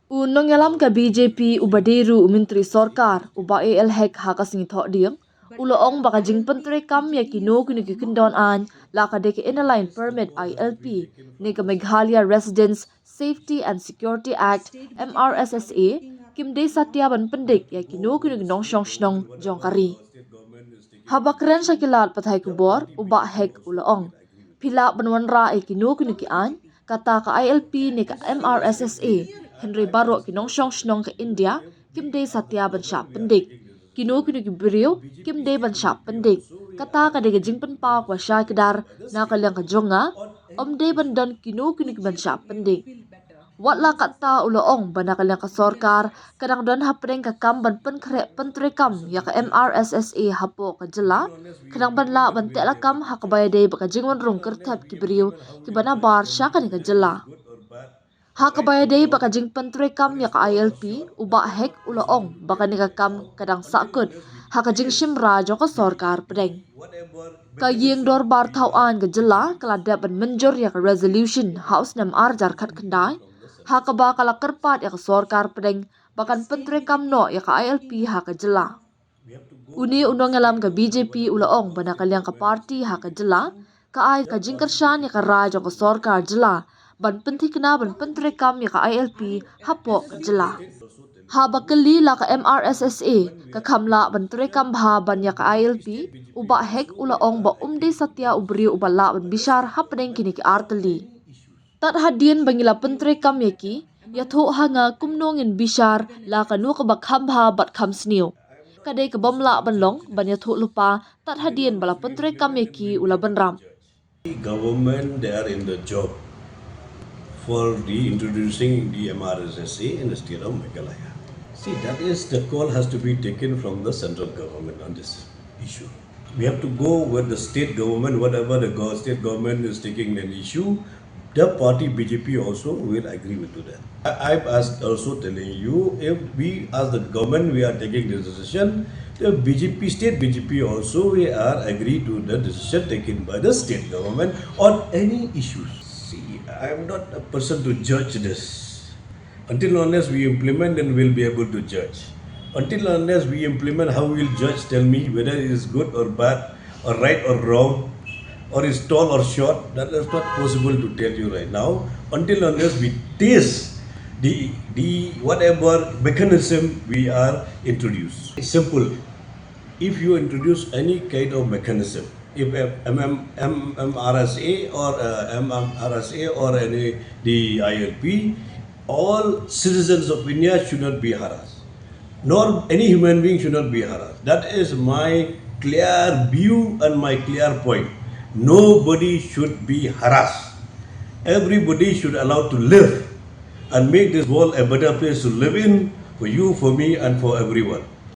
Unong yalam ka BJP ubaderu Menteri Sorkar uba Bah Hek haka singithok diem uloong baka jingpyntreikam ya kino kini kikindon an laka deke inline permit ILP ni ka Meghalaya Residents Safety and Security Act MRSSA kimde satyaban pyndik ya kino kini nong snong jongkari habakren Syllad pathai kubor uba Hek uloong pila banwanra kino kini ki an kata ka ILP ni ka MRSSA Henry Barok kinong snong ke India kimde satya bansha pyndik kino kini beriu kimde bansha pyndik kata ka de jingpen pa kwa sha kedar na kalyang ka jonga omde bandan kino kini bansha pyndik watla kata uloong bana kalyang ka sorkar kadang don hapdeng ka kam ban pyntrikam ya ka MRSSA hapo ka jela kadang ban la ban tela kam hakabaya de baka jingwan rung kertap ki beriu ki bana bar sha kan ka jela Hakabaya day baka jingpyntreikam ya ka ILP uba Hek uloong baka nikakam kadang sakut haka jing shimra jo ka sorkar pedeng. Kayeng dor bar tauan ke jela kelada ban menjor ya ka resolution house nam arjar kat kendai haka ba kala kerpat ya ka sorkar pedeng bakan pyntrikam no ya ka ILP haka jela. Uni unong alam ka BJP uloong bana kalyang ka parti haka jela ka ay ka jingkershan ya ka rajo ka sorkar jela ban pentikna ban pyntrikam ya ka ILP hapok jela. Haba keli la ka MRSSA ka kamla ban trekam bha ban ya ka ILP uba Hek uloong ba umde satya ubri ubala ban bishar hapdeng kini ki arteli. Tat hadien bangila pyntrikam ya ki ya tho hanga kumnongin bishar la ka nu ka bakham bha bat kham sniu. Kadai ka bomla ban long ban ya tho lupa tat hadien bala pyntrikam ya ki ula ban ram. Government, they are in the job for reintroducing the MRSSA in the state of Meghalaya. See, that is, the call has to be taken from the central government on this issue. We have to go with the state government, whatever the state government is taking an issue, the party BJP also will agree with that. I'm also telling you, if we as the government, we are taking this decision, the BJP, state BJP also, we are agree to the decision taken by the state government on any issues. See, I am not a person to judge this. Until unless we implement, then we'll be able to judge. Until unless we implement, how we will judge? Tell me whether it is good or bad, or right or wrong, or is tall or short. That is not possible to tell you right now. Until unless we taste the whatever mechanism we are introduced. It's simple. If you introduce any kind of mechanism, if MRSA or any the ILP, all citizens of India should not be harassed, nor any human being should not be harassed. That is my clear view and my clear point. Nobody should be harassed. Everybody should allow to live and make this world a better place to live in for you, for me, and for everyone.